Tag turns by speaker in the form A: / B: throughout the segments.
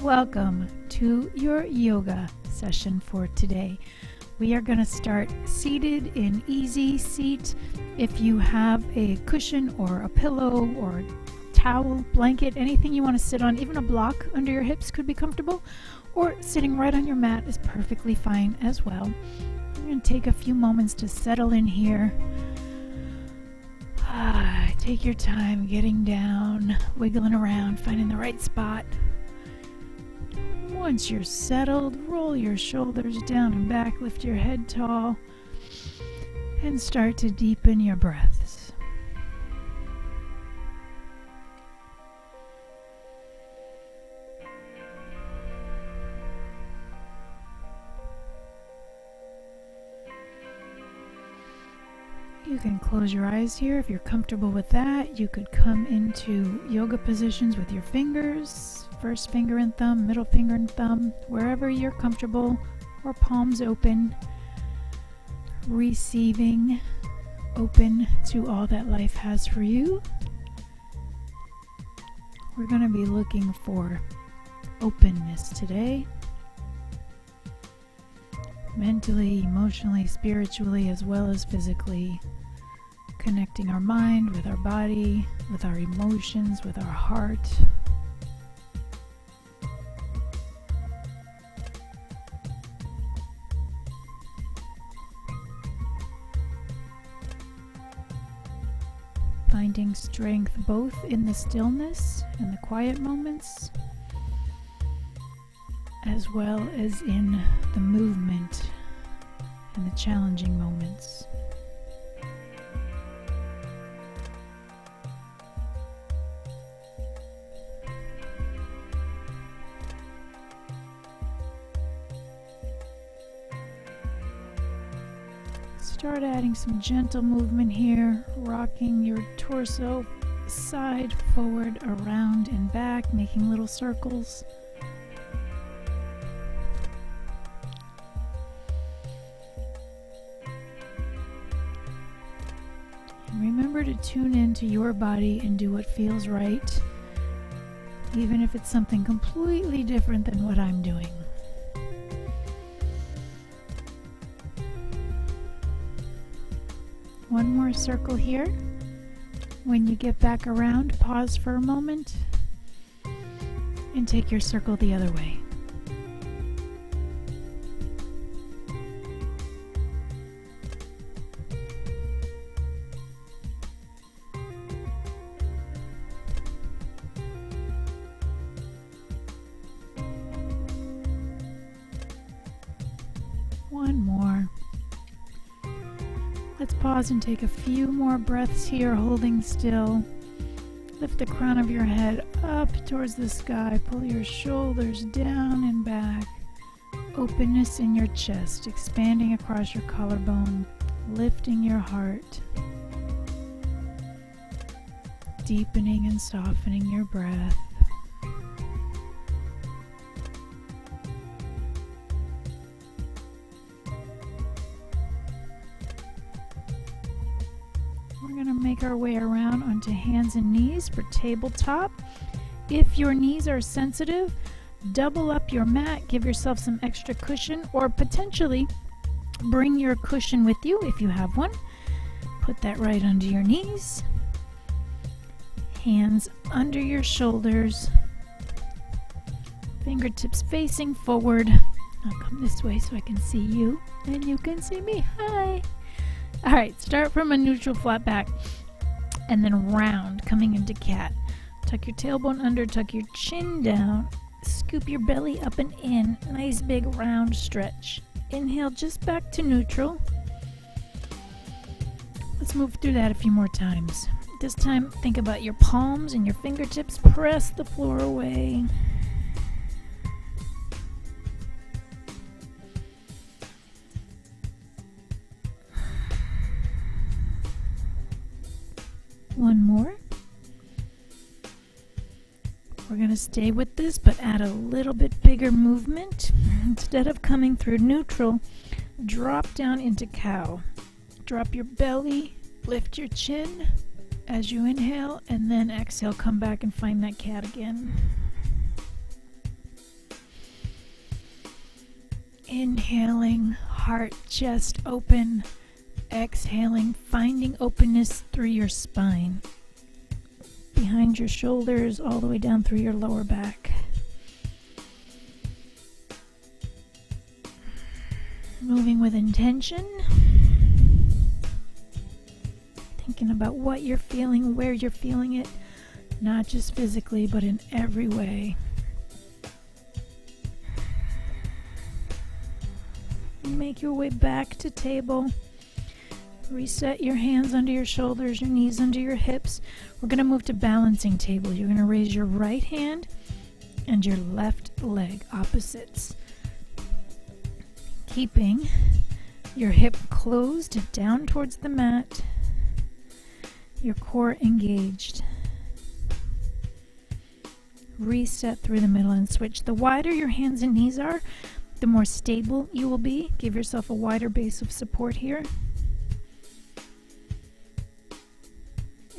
A: Welcome to your yoga session for today. We are going to start seated in easy seat. If you have a cushion or a pillow or towel, blanket, anything you want to sit on, even a block under your hips could be comfortable, or sitting right on your mat is perfectly fine as well. We're going to take a few moments to settle in here. Take your time getting down, wiggling around, finding the right spot. Once you're settled, roll your shoulders down and back, lift your head tall, and start to deepen your breaths. You can close your eyes here if you're comfortable with that. You could come into yoga positions with your fingers, first finger and thumb, middle finger and thumb, wherever you're comfortable, or palms open, receiving, open to all that life has for you. We're going to be looking for openness today. Mentally, emotionally, spiritually, as well as physically. Connecting our mind with our body, with our emotions, with our heart. Finding strength both in the stillness and the quiet moments, as well as in the movement and the challenging moments. Start adding some gentle movement here, rocking your torso side, forward, around, and back, making little circles. And remember to tune into your body and do what feels right, even if it's something completely different than what I'm doing. One more circle here. When you get back around, pause for a moment and take your circle the other way. One more. Let's pause and take a few more breaths here, holding still. Lift the crown of your head up towards the sky. Pull your shoulders down and back. Openness in your chest, expanding across your collarbone, lifting your heart. Deepening and softening your breath. We're going to make our way around onto hands and knees for tabletop. If your knees are sensitive, double up your mat, give yourself some extra cushion, or potentially bring your cushion with you if you have one. Put that right under your knees. Hands under your shoulders. Fingertips facing forward. I'll come this way so I can see you and you can see me. Hi! Alright, start from a neutral flat back and then round, coming into cat. Tuck your tailbone under, tuck your chin down, scoop your belly up and in. Nice big round stretch. Inhale just back to neutral. Let's move through that a few more times. This time, think about your palms and your fingertips. Press the floor away. One more. We're going to stay with this, but add a little bit bigger movement. Instead of coming through neutral, drop down into cow. Drop your belly, lift your chin as you inhale, and then exhale, come back and find that cat again. Inhaling, heart, chest open. Exhaling, finding openness through your spine. Behind your shoulders, all the way down through your lower back. Moving with intention. Thinking about what you're feeling, where you're feeling it, not just physically, but in every way. Make your way back to table. Reset your hands under your shoulders, your knees under your hips. We're going to move to balancing table. You're going to raise your right hand and your left leg opposites. Keeping your hip closed down towards the mat, your core engaged. Reset through the middle and switch. The wider your hands and knees are, the more stable you will be. Give yourself a wider base of support here.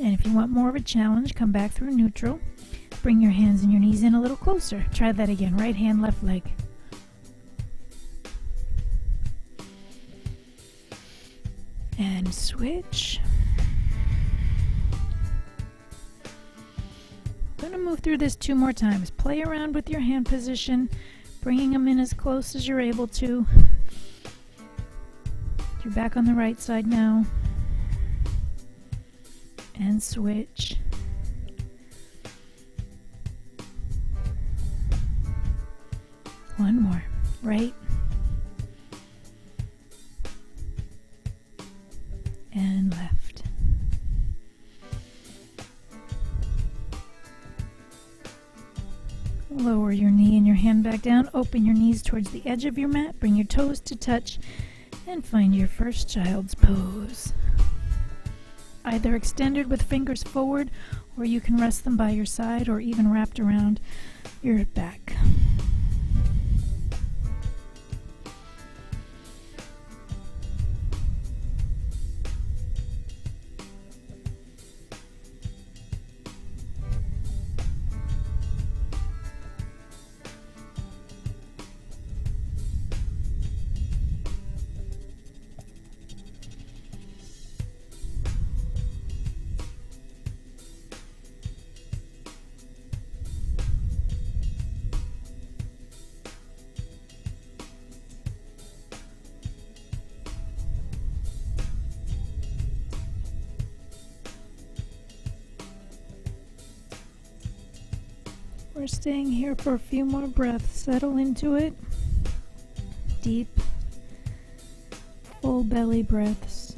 A: And if you want more of a challenge, come back through neutral. Bring your hands and your knees in a little closer. Try that again. Right hand, left leg. And switch. I'm going to move through this 2 more times. Play around with your hand position, bringing them in as close as you're able to. You're back on the right side now. And switch. One more. Right. And left. Lower your knee and your hand back down. Open your knees towards the edge of your mat. Bring your toes to touch and find your first child's pose. Either extended with fingers forward, or you can rest them by your side or even wrapped around your back. We're staying here for a few more breaths. Settle into it. Deep, full belly breaths.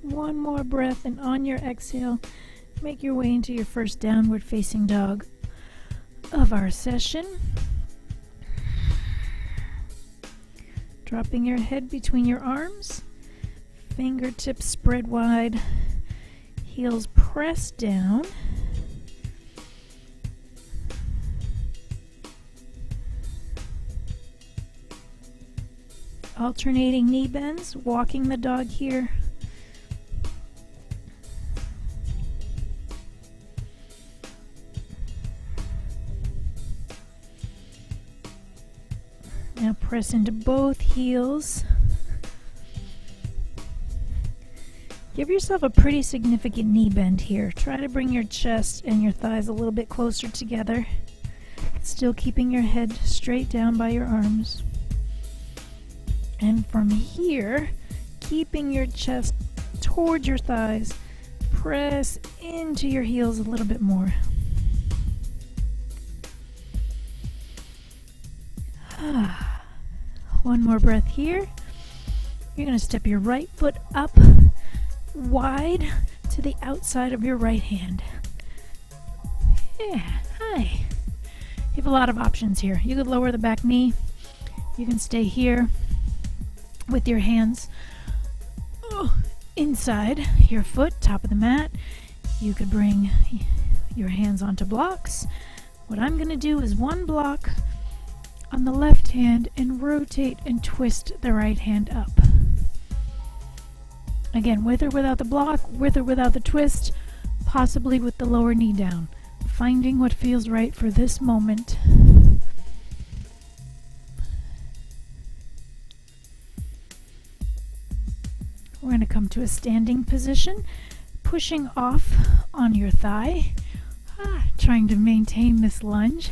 A: One more breath, and on your exhale, make your way into your first downward facing dog of our session. Dropping your head between your arms, fingertips spread wide, heels pressed down. Alternating knee bends, walking the dog here. Now press into both heels. Give yourself a pretty significant knee bend here. Try to bring your chest and your thighs a little bit closer together, still keeping your head straight down by your arms. And from here, keeping your chest towards your thighs, press into your heels a little bit more. One more breath here. You're going to step your right foot up wide to the outside of your right hand. Yeah, hi. You have a lot of options here. You could lower the back knee. You can stay here with your hands inside your foot, top of the mat. You could bring your hands onto blocks. What I'm going to do is one block on the left hand and rotate and twist the right hand up. Again, with or without the block, with or without the twist, possibly with the lower knee down. Finding what feels right for this moment. We're going to come to a standing position, pushing off on your thigh, trying to maintain this lunge.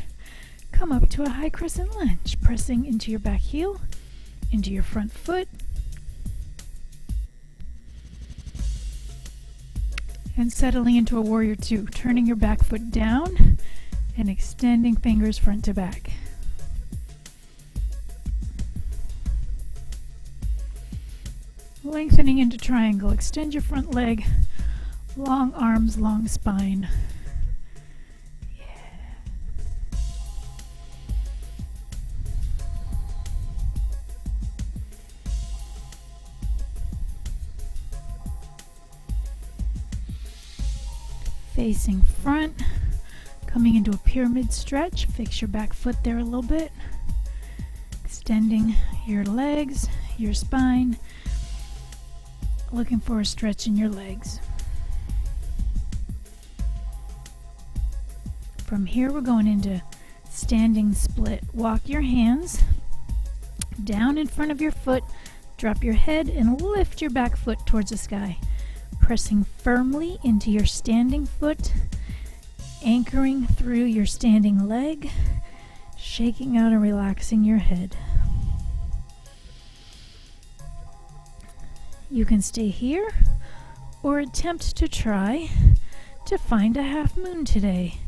A: Come up to a high crescent lunge, pressing into your back heel, into your front foot, and settling into a warrior two, turning your back foot down and extending fingers front to back. Lengthening into triangle, extend your front leg, long arms, long spine. Facing front, coming into a pyramid stretch, fix your back foot there a little bit, extending your legs, your spine, looking for a stretch in your legs. From here we're going into standing split. Walk your hands down in front of your foot, drop your head and lift your back foot towards the sky. Pressing firmly into your standing foot, anchoring through your standing leg, shaking out and relaxing your head. You can stay here or attempt to try to find a half moon today,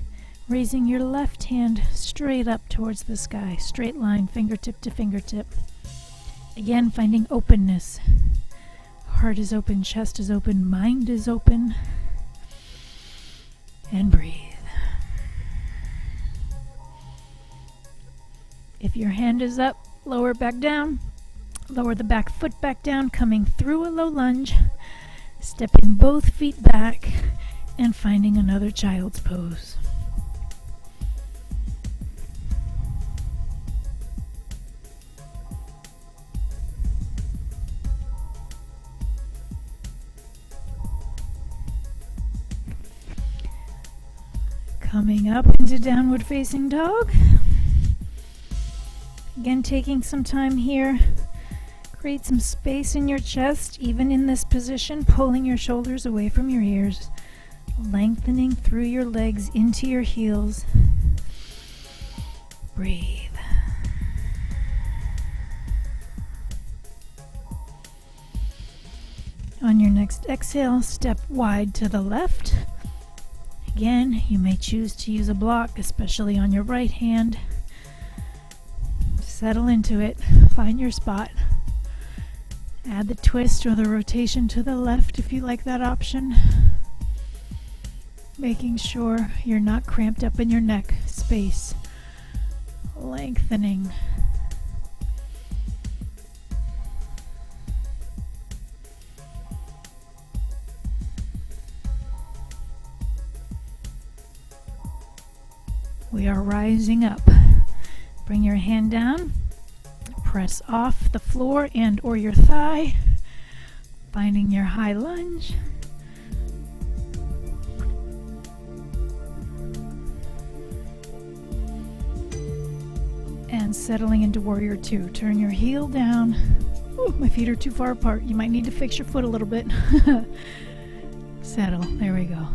A: raising your left hand straight up towards the sky, straight line, fingertip to fingertip. Again, finding openness. Heart is open, chest is open, mind is open. And breathe. If your hand is up, lower it back down. Lower the back foot back down, coming through a low lunge. Stepping both feet back and finding another child's pose. Coming up into downward facing dog. Again, taking some time here. Create some space in your chest, even in this position, pulling your shoulders away from your ears. Lengthening through your legs into your heels. Breathe. On your next exhale, step wide to the left. Again, you may choose to use a block, especially on your right hand. Settle into it, find your spot. Add the twist or the rotation to the left if you like that option. Making sure you're not cramped up in your neck space. Lengthening. We are rising up. Bring your hand down. Press off the floor and or your thigh. Finding your high lunge. And settling into warrior two. Turn your heel down. Ooh, my feet are too far apart. You might need to fix your foot a little bit. Settle. There we go.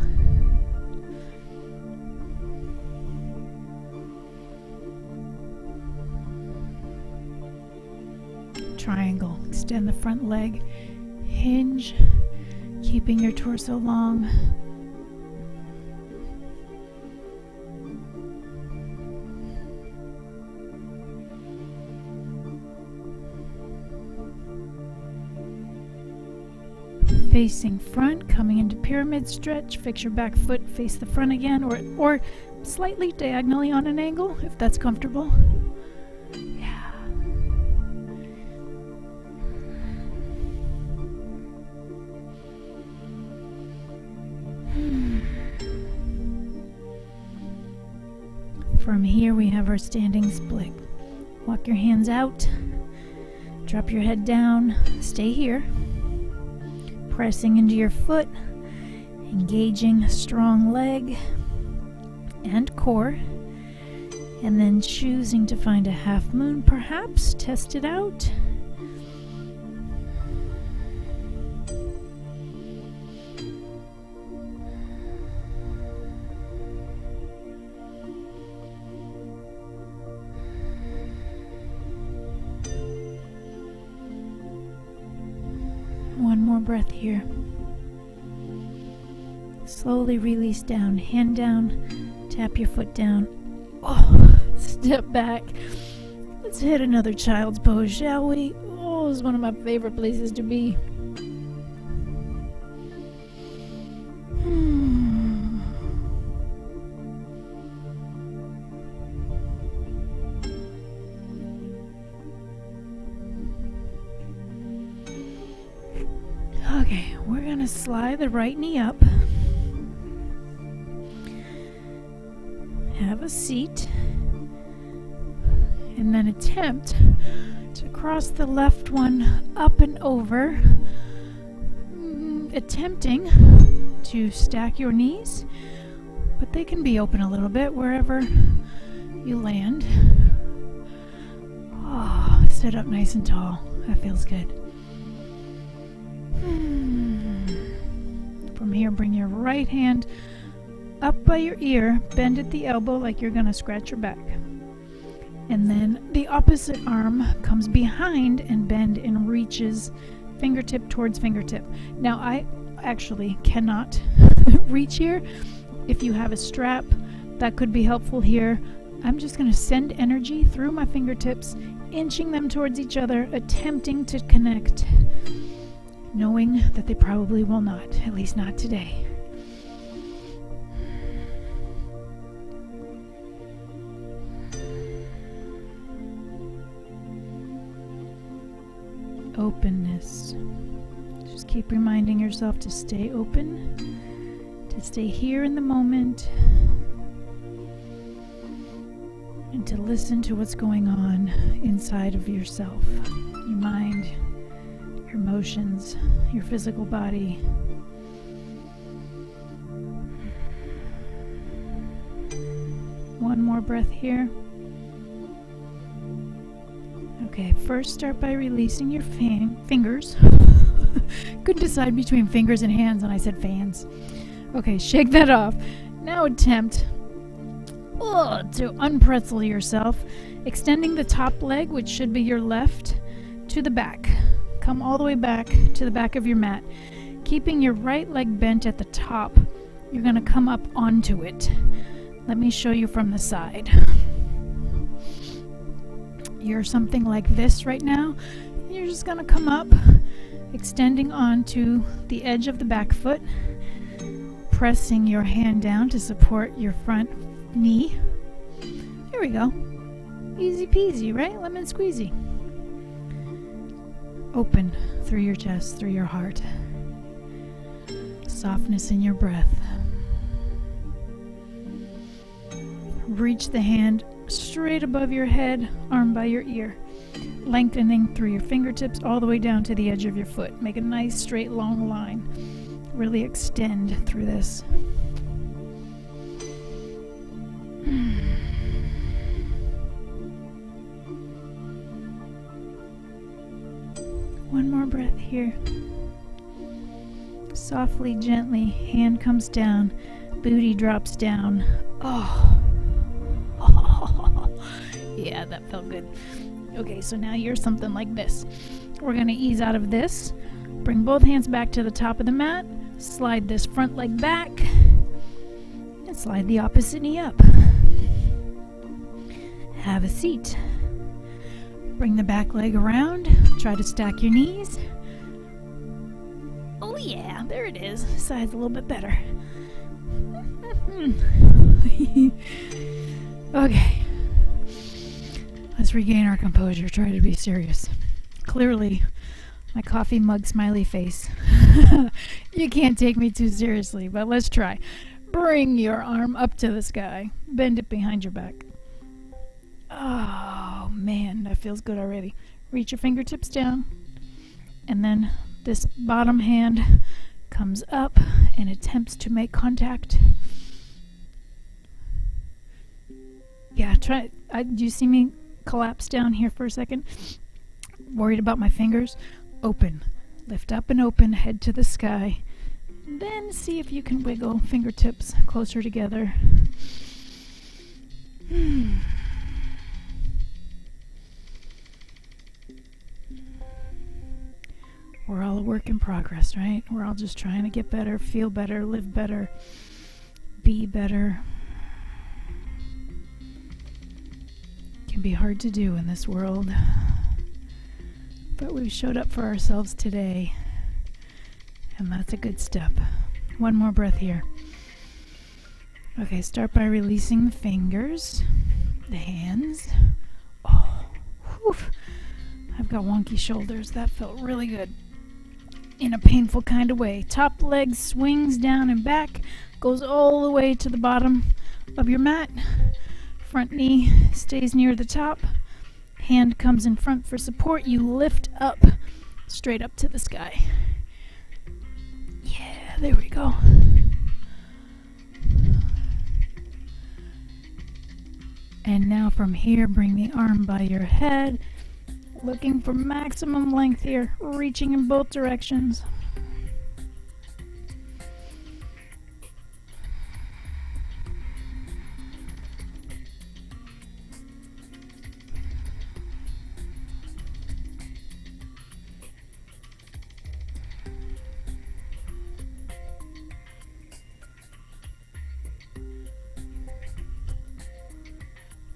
A: Triangle. Extend the front leg. Hinge. Keeping your torso long. Facing front, coming into pyramid stretch. Fix your back foot, face the front again, or slightly diagonally on an angle if that's comfortable. Yeah. From here we have our standing split. Walk your hands out. Drop your head down. Stay here. Pressing into your foot. Engaging a strong leg and core. And then choosing to find a half moon, perhaps. Test it out. One more breath here. Slowly release down, hand down, tap your foot down. Oh, step back. Let's hit another child's pose, shall we? Oh, it's one of my favorite places to be. Okay, we're gonna slide the right knee up. Have a seat. And then attempt to cross the left one up and over. Attempting to stack your knees, but they can be open a little bit wherever you land. Oh, sit up nice and tall. That feels good. From here, bring your right hand up by your ear, bend at the elbow like you're going to scratch your back. And then the opposite arm comes behind and bend and reaches fingertip towards fingertip. Now, I actually cannot reach here. If you have a strap, that could be helpful here. I'm just going to send energy through my fingertips, inching them towards each other, attempting to connect, knowing that they probably will not, at least not today. Openness. Just keep reminding yourself to stay open, to stay here in the moment, and to listen to what's going on inside of yourself, your mind, your emotions, your physical body. One more breath here. Okay, first start by releasing your fingers. Couldn't decide between fingers and hands, and I said fans. Okay, shake that off. Now attempt to unpretzel yourself, extending the top leg, which should be your left, to the back. Come all the way back to the back of your mat. Keeping your right leg bent at the top, you're going to come up onto it. Let me show you from the side. You're something like this right now. You're just going to come up, extending onto the edge of the back foot, pressing your hand down to support your front knee. Here we go. Easy peasy, right? Lemon squeezy. Open through your chest, through your heart. Softness in your breath. Reach the hand straight above your head, arm by your ear, lengthening through your fingertips all the way down to the edge of your foot. Make a nice straight long line. Really extend through this. One more breath here. Softly, gently, hand comes down, booty drops down. Oh. Yeah, that felt good. Okay, so now you're something like this. We're going to ease out of this. Bring both hands back to the top of the mat. Slide this front leg back. And slide the opposite knee up. Have a seat. Bring the back leg around. Try to stack your knees. Oh yeah, there it is. Side's a little bit better. Okay. Let's regain our composure. Try to be serious. Clearly, my coffee mug smiley face. You can't take me too seriously, but let's try. Bring your arm up to the sky. Bend it behind your back. Oh, man, that feels good already. Reach your fingertips down, and then this bottom hand comes up and attempts to make contact. Yeah, try. Do you see me collapse down here for a second? Worried about my fingers? Open. Lift up and open, head to the sky. Then see if you can wiggle fingertips closer together. We're all a work in progress, right? We're all just trying to get better, feel better, live better, be better. It can be hard to do in this world, but we've showed up for ourselves today, and that's a good step. One more breath here. Okay, start by releasing the fingers, the hands. Oh, whew. I've got wonky shoulders. That felt really good. In a painful kind of way. Top leg swings down and back, goes all the way to the bottom of your mat. Front knee stays near the top. Hand comes in front for support. You lift up, straight up to the sky. Yeah, there we go. And now from here, bring the arm by your head. Looking for maximum length here, reaching in both directions.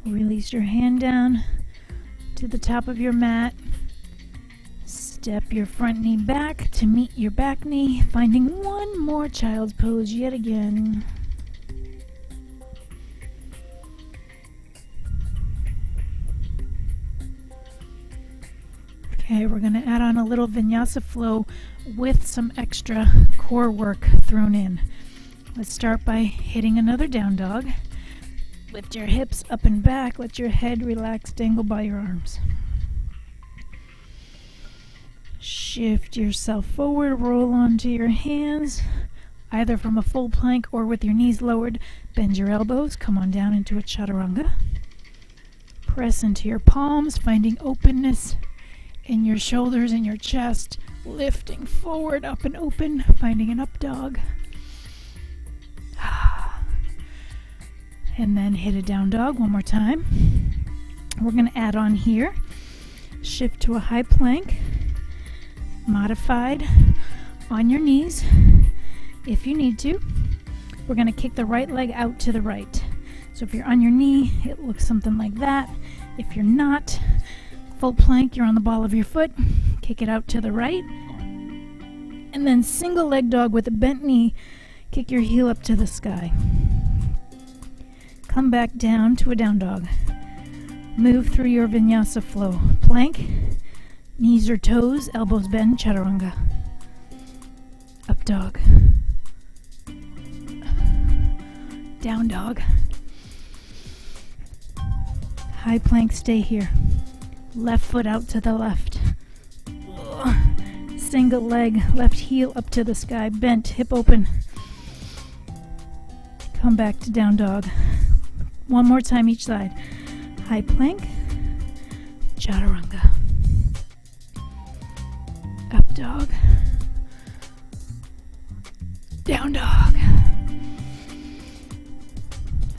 A: Release your hand down to the top of your mat. Step your front knee back to meet your back knee, finding one more child's pose yet again. Okay, we're going to add on a little vinyasa flow with some extra core work thrown in. Let's start by hitting another down dog. Lift your hips up and back. Let your head relax, dangle by your arms. Shift yourself forward, roll onto your hands, either from a full plank or with your knees lowered. Bend your elbows, come on down into a chaturanga. Press into your palms, finding openness in your shoulders and your chest. Lifting forward, up and open, finding an up dog. And then hit a down dog one more time. We're going to add on here. Shift to a high plank. Modified on your knees if you need to. We're going to kick the right leg out to the right. So if you're on your knee, it looks something like that. If you're not, full plank, you're on the ball of your foot. Kick it out to the right. And then single leg dog with a bent knee. Kick your heel up to the sky. Come back down to a down dog. Move through your vinyasa flow. Plank, knees or toes, elbows bend, chaturanga. Up dog. Down dog. High plank, stay here. Left foot out to the left. Single leg, left heel up to the sky, bent, hip open. Come back to down dog. One more time each side. High plank, chaturanga. Up dog. Down dog.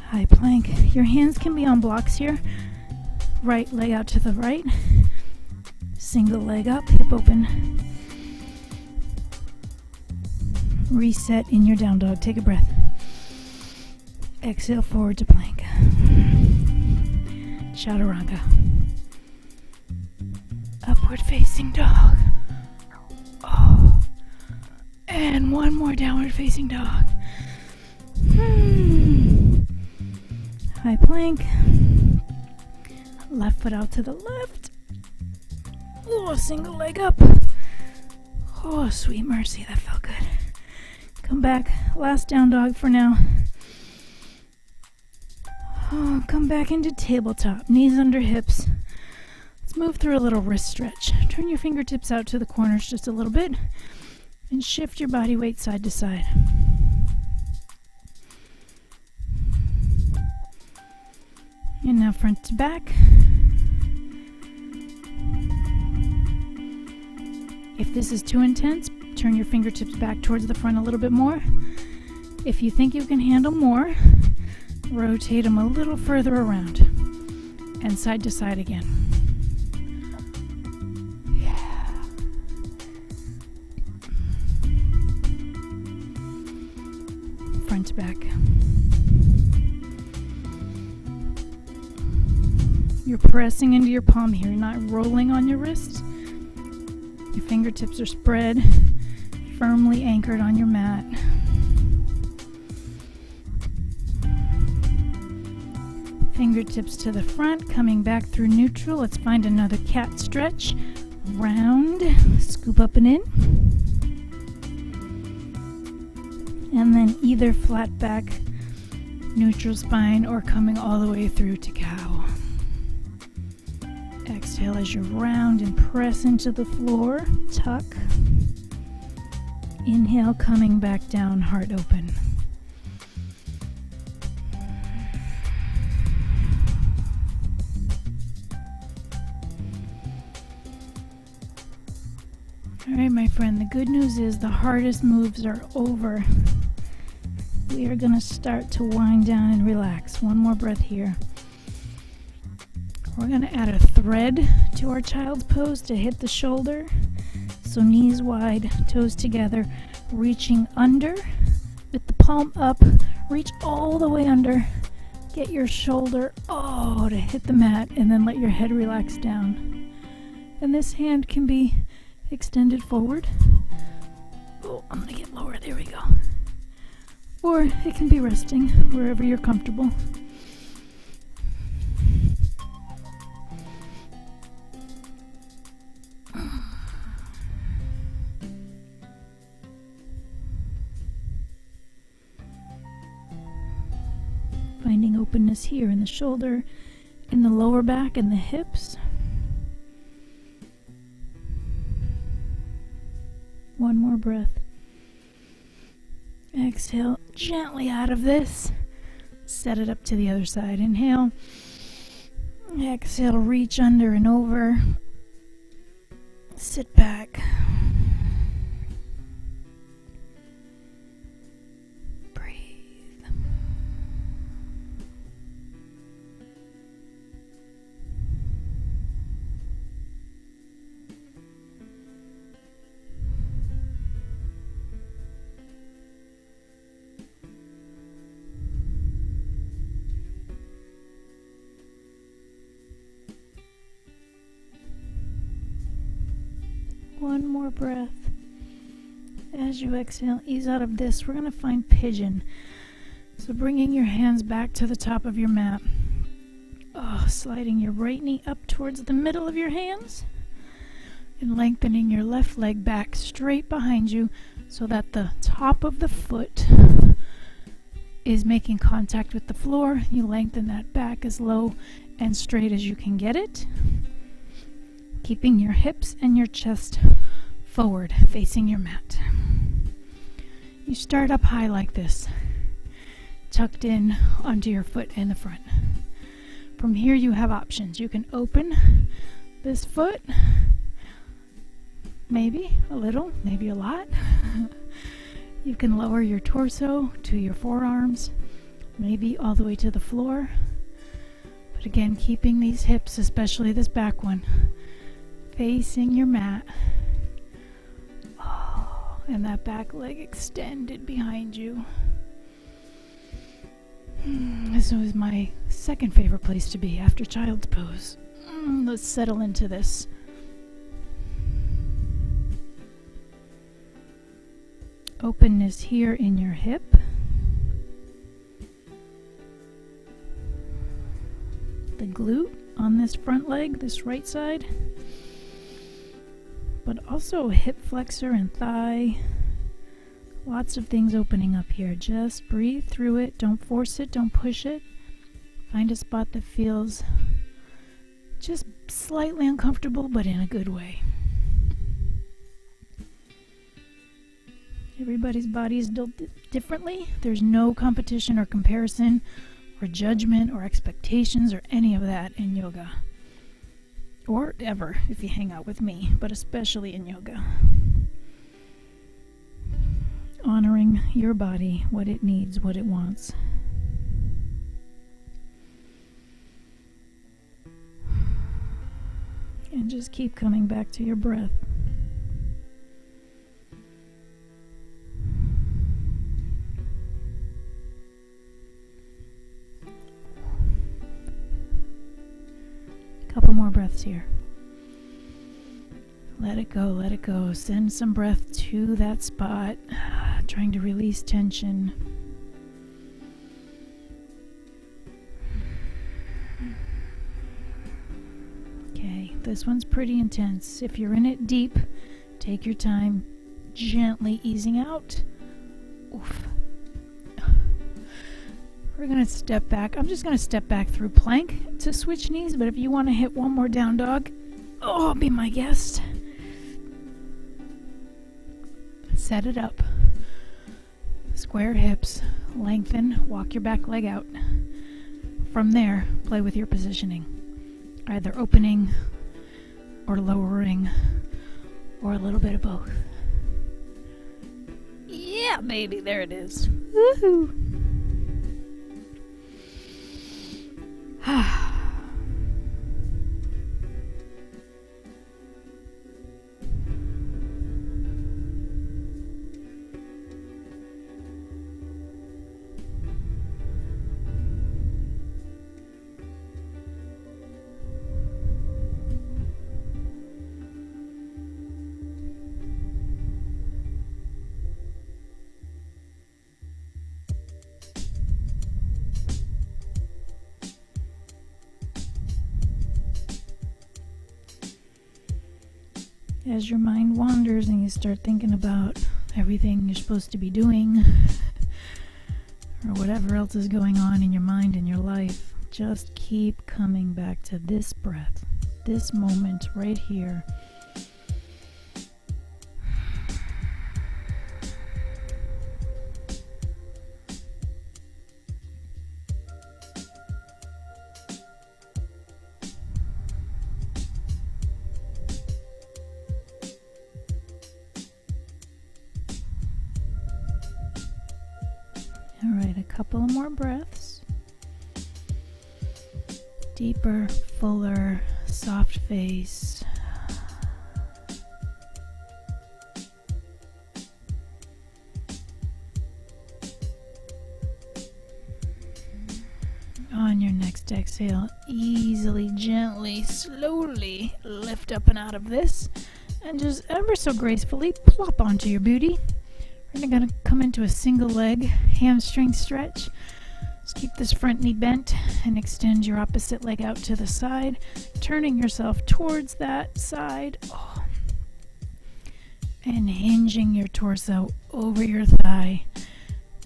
A: High plank. Your hands can be on blocks here. Right leg out to the right. Single leg up, hip open. Reset in your down dog. Take a breath. Exhale forward to plank. Chaturanga. Upward facing dog. Oh. And one more downward facing dog. High plank. Left foot out to the left. Oh, single leg up. Oh, sweet mercy, that felt good. Come back. Last down dog for now. Oh, come back into tabletop. Knees under hips. Let's move through a little wrist stretch. Turn your fingertips out to the corners just a little bit and shift your body weight side to side. And now front to back. If this is too intense, turn your fingertips back towards the front a little bit more. If you think you can handle more, rotate them a little further around and side to side again. Yeah. Front to back. You're pressing into your palm here, not rolling on your wrist. Your fingertips are spread, firmly anchored on your mat. Fingertips to the front, coming back through neutral. Let's find another cat stretch. Round, scoop up and in. And then either flat back, neutral spine, or coming all the way through to cow. Exhale as you round and press into the floor. Tuck. Inhale, coming back down, heart open. Alright, my friend, the good news is the hardest moves are over. We are going to start to wind down and relax. One more breath here. We're going to add a thread to our child's pose to hit the shoulder. So knees wide, toes together, reaching under with the palm up. Reach all the way under. Get your shoulder, to hit the mat, and then let your head relax down. And this hand can be extended forward. Oh, I'm going to get lower. There we go. Or it can be resting wherever you're comfortable. Finding openness here in the shoulder, in the lower back, and the hips. One more breath. Exhale gently out of this. Set it up to the other side. Inhale. Exhale, reach under and over. Sit back. Breathe. One more breath. As you exhale, ease out of this. We're going to find Pigeon. So bringing your hands back to the top of your mat. Sliding your right knee up towards the middle of your hands. And lengthening your left leg back straight behind you so that the top of the foot is making contact with the floor. You lengthen that back as low and straight as you can get it. Keeping your hips and your chest forward, facing your mat. You start up high like this, tucked in onto your foot in the front. From here you have options. You can open this foot, maybe a little, maybe a lot. You can lower your torso to your forearms, maybe all the way to the floor. But again, keeping these hips, especially this back one, facing your mat. And that back leg extended behind you. This was my second favorite place to be after child's pose. Let's settle into this. Openness here in your hip. The glute on this front leg, this right side. But also hip flexor and thigh. Lots of things opening up here. Just breathe through it. Don't force it. Don't push it. Find a spot that feels just slightly uncomfortable, but in a good way. Everybody's body is built differently. There's no competition or comparison or judgment or expectations or any of that in yoga. Or ever if you hang out with me, but especially in yoga. Honoring your body, what it needs, what it wants. And just keep coming back to your breath. Couple more breaths here. Let it go, let it go. Send some breath to that spot, trying to release tension. Okay, this one's pretty intense. If you're in it deep, take your time, gently easing out. Oof. We're going to step back. I'm just going to step back through plank to switch knees, but if you want to hit one more down dog, be my guest. Set it up. Square hips, lengthen, walk your back leg out. From there, play with your positioning. Either opening or lowering or a little bit of both. Yeah, baby, there it is. Woohoo! As your mind wanders and you start thinking about everything you're supposed to be doing or whatever else is going on in your mind and your life, just keep coming back to this breath, this moment right here. Alright, a couple more breaths. Deeper, fuller, soft face. On your next exhale, easily, gently, slowly lift up and out of this. And just ever so gracefully plop onto your booty. We're going to come into a single leg hamstring stretch. Just keep this front knee bent and extend your opposite leg out to the side, turning yourself towards that side. And hinging your torso over your thigh.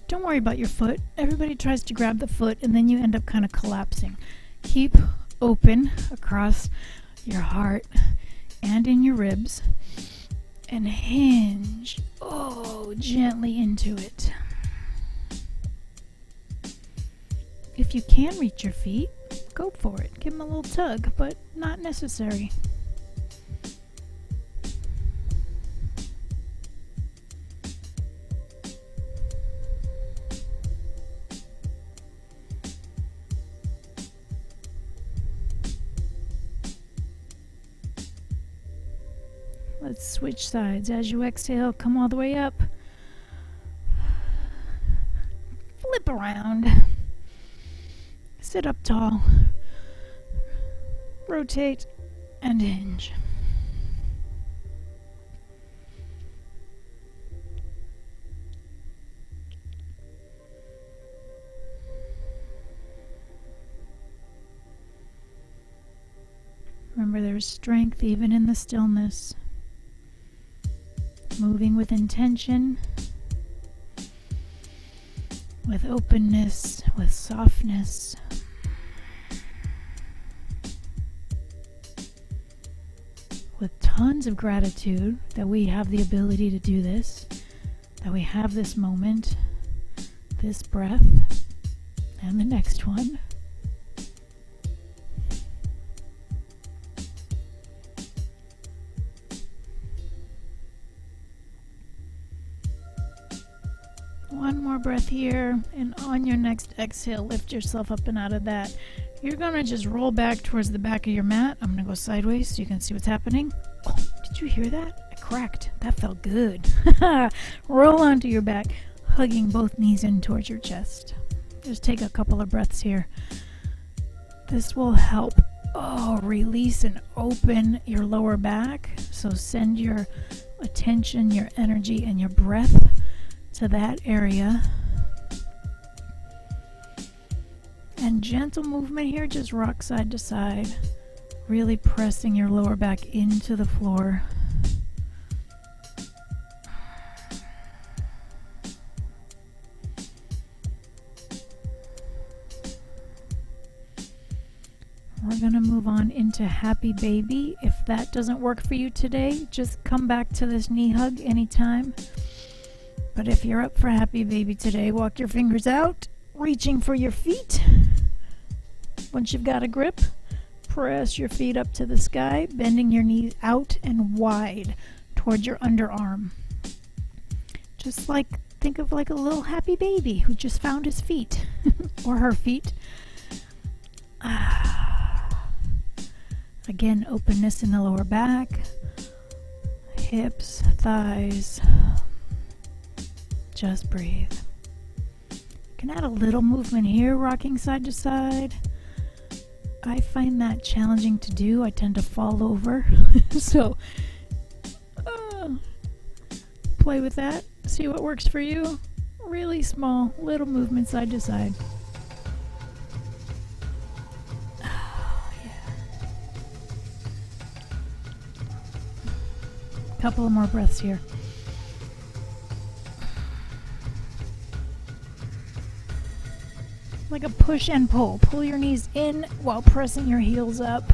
A: Don't worry about your foot. Everybody tries to grab the foot and then you end up kind of collapsing. Keep open across your heart and in your ribs. And hinge, gently into it. If you can reach your feet, go for it. Give them a little tug, but not necessary. Let's switch sides. As you exhale, come all the way up. Flip around. Sit up tall. Rotate and hinge. Remember, there's strength even in the stillness. Moving with intention, with openness, with softness. with tons of gratitude that we have the ability to do this, that we have this moment, this breath, and the next one. One more breath here, and on your next exhale, lift yourself up and out of that. You're gonna just roll back towards the back of your mat. I'm gonna go sideways so you can see what's happening. Oh, did you hear that? I cracked. That felt good. Roll onto your back, hugging both knees in towards your chest. Just take a couple of breaths here. This will help release and open your lower back. So send your attention, your energy, and your breath to that area. And gentle movement here, just rock side to side, really pressing your lower back into the floor. We're gonna move on into Happy Baby. If that doesn't work for you today, just come back to this knee hug anytime. But if you're up for Happy Baby today, walk your fingers out, reaching for your feet. Once you've got a grip, press your feet up to the sky, bending your knees out and wide towards your underarm. Just like, think of like a little happy baby who just found his feet or her feet. Again, openness in the lower back, hips, thighs. Just breathe. You can add a little movement here, rocking side to side. I find that challenging to do. I tend to fall over. So play with that. See what works for you. Really small, little movement side to side. Couple of more breaths here. Like a push and pull. Pull your knees in while pressing your heels up.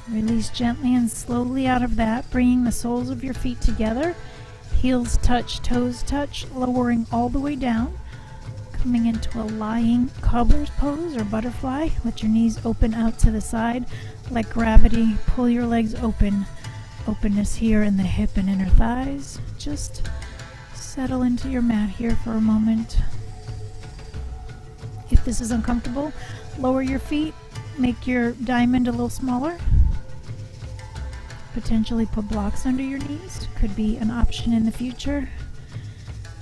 A: Release gently and slowly out of that, bringing the soles of your feet together. Heels touch, toes touch, lowering all the way down. Coming into a lying cobbler's pose or butterfly. Let your knees open out to the side like gravity. Pull your legs open. Openness here in the hip and inner thighs. Just settle into your mat here for a moment. If this is uncomfortable, lower your feet, make your diamond a little smaller. Potentially put blocks under your knees. Could be an option in the future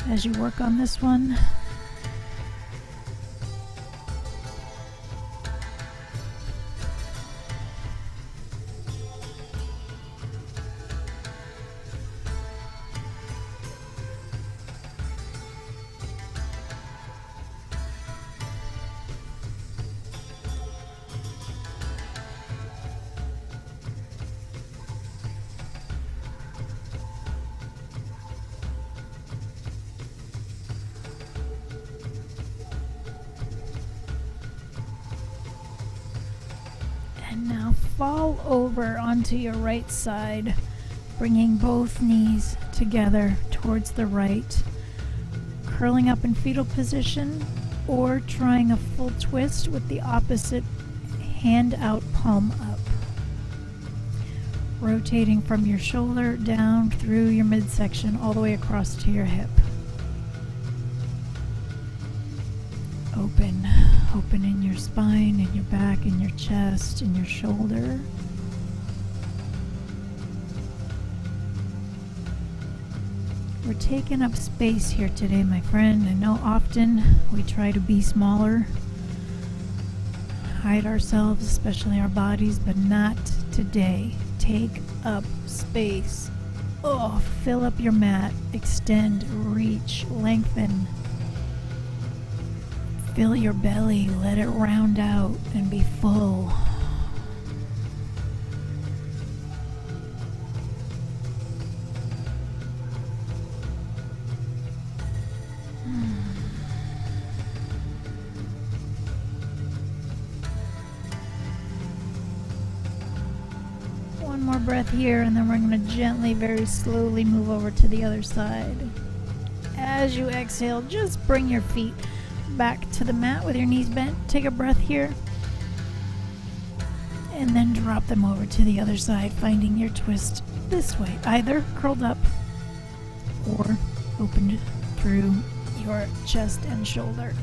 A: as you work on this one. And now fall over onto your right side, bringing both knees together towards the right, curling up in fetal position or trying a full twist with the opposite hand out, palm up. Rotating from your shoulder down through your midsection all the way across to your hip. Open in your spine, in your back, in your chest, in your shoulder. We're taking up space here today, my friend. I know often we try to be smaller, hide ourselves, especially our bodies, but not today. Take up space. Fill up your mat, extend, reach, lengthen. Fill your belly, let it round out and be full. more breath here, and then we're going to gently, very slowly move over to the other side. As you exhale, just bring your feet back to the mat with your knees bent. Take a breath here. And then drop them over to the other side, finding your twist this way, either curled up or opened through your chest and shoulder.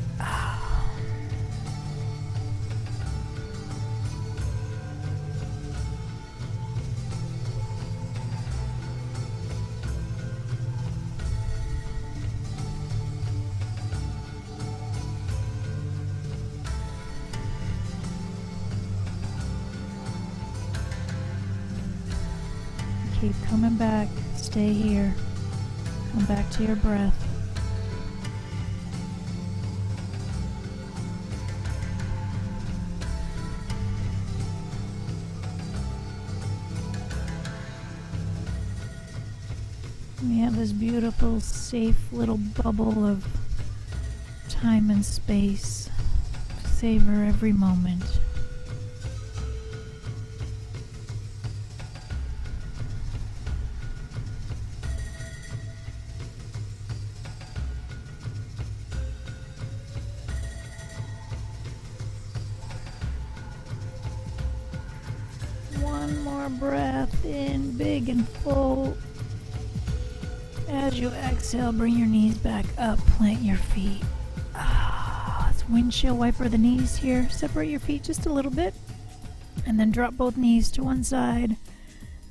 A: Keep coming back. Stay here. Come back to your breath. We have this beautiful, safe little bubble of time and space. Savor every moment. One more breath in, big and full. As you exhale, bring your knees back up, plant your feet. Let's windshield wiper the knees here. Separate your feet just a little bit, and then drop both knees to one side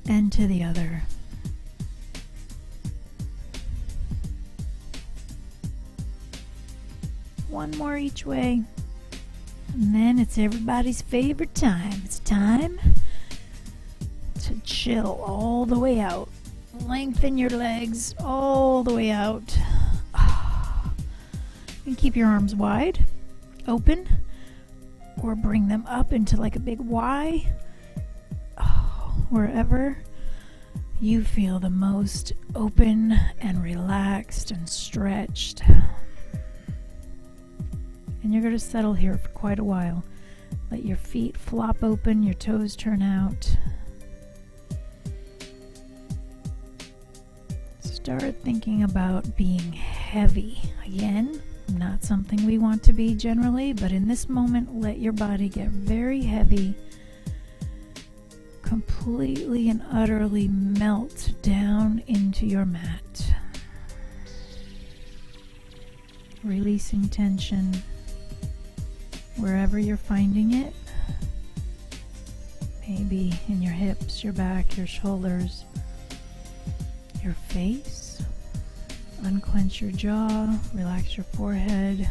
A: and to the other. One more each way, and then it's everybody's favorite time. It's time to chill all the way out. Lengthen your legs all the way out. And keep your arms wide, open, or bring them up into like a big Y. Wherever you feel the most open and relaxed and stretched. And you're going to settle here for quite a while. Let your feet flop open, your toes turn out. Start thinking about being heavy. Again, not something we want to be generally, but in this moment, let your body get very heavy. Completely and utterly melt down into your mat. Releasing tension wherever you're finding it. Maybe in your hips, your back, your shoulders, your face. Unclench your jaw, relax your forehead.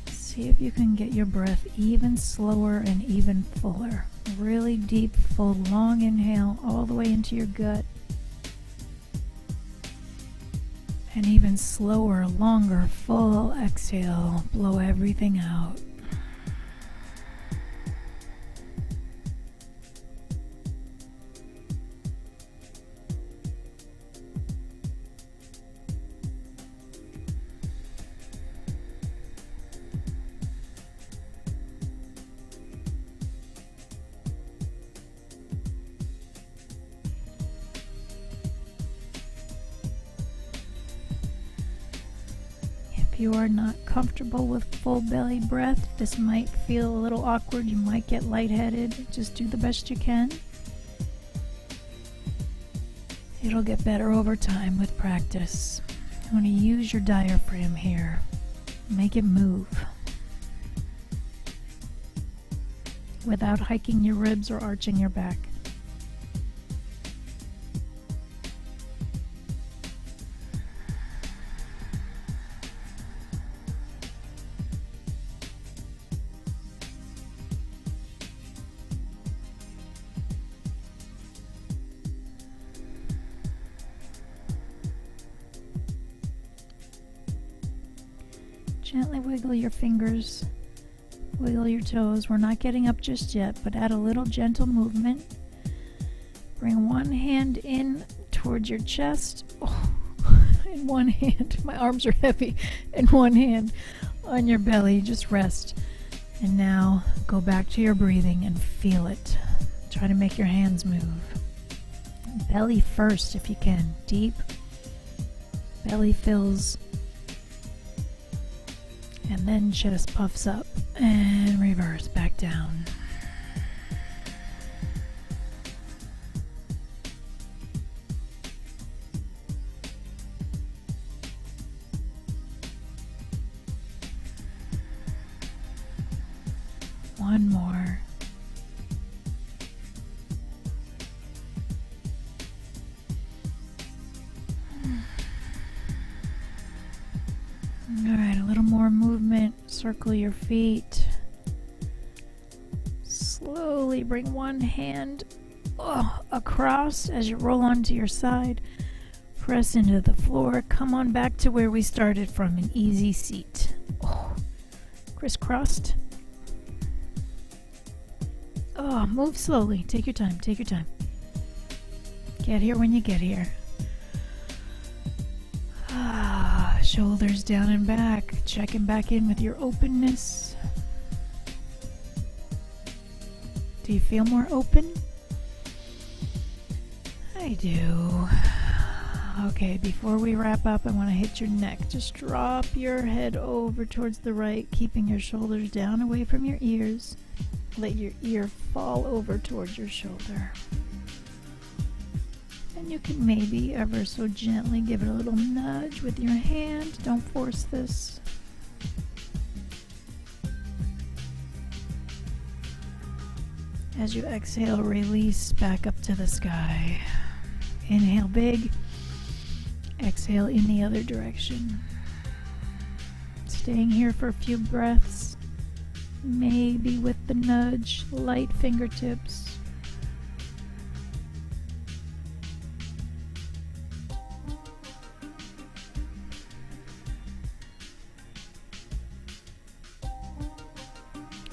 A: See if you can get your breath even slower and even fuller. Really deep, full, long inhale all the way into your gut. And even slower, longer, full exhale. Blow everything out. If you are not comfortable with full belly breath, this might feel a little awkward. You might get lightheaded. Just do the best you can. It'll get better over time with practice. You want to use your diaphragm here. Make it move without hiking your ribs or arching your back. Gently wiggle your fingers, wiggle your toes. We're not getting up just yet, but add a little gentle movement. Bring one hand in towards your chest. Oh, in one hand. My arms are heavy. And one hand on your belly. Just rest. And now go back to your breathing and feel it. Try to make your hands move. Belly first if you can. Deep. Belly fills. And then chest puffs up. And reverse back down. One more. Alright, a little more movement. Circle your feet. Slowly bring one hand across as you roll onto your side. Press into the floor. Come on back to where we started from, an easy seat. Crisscrossed. Move slowly. Take your time. Take your time. Get here when you get here. Shoulders down and back. Checking back in with your openness. Do you feel more open? I do. Okay, before we wrap up, I want to hit your neck. Just drop your head over towards the right, keeping your shoulders down away from your ears. Let your ear fall over towards your shoulder. And you can maybe ever so gently give it a little nudge with your hand. Don't force this. As you exhale, release back up to the sky. Inhale big. Exhale in the other direction. Staying here for a few breaths. Maybe with the nudge, light fingertips.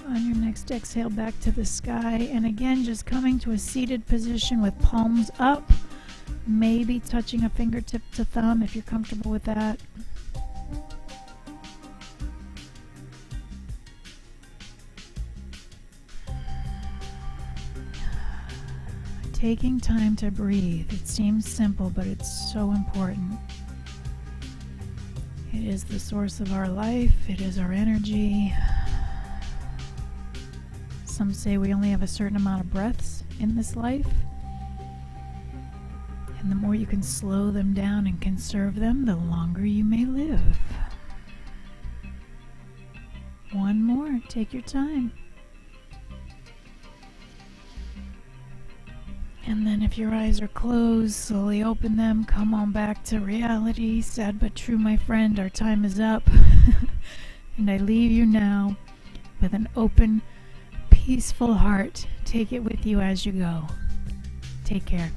A: On your next exhale, back to the sky. And again, just coming to a seated position with palms up. Maybe touching a fingertip to thumb if you're comfortable with that. Taking time to breathe. It seems simple, but it's so important. It is the source of our life. It is our energy. Some say we only have a certain amount of breaths in this life. And the more you can slow them down and conserve them, the longer you may live. One more. Take your time. And then if your eyes are closed, slowly open them. Come on back to reality. Sad but true, my friend. Our time is up. And I leave you now with an open, peaceful heart. Take it with you as you go. Take care.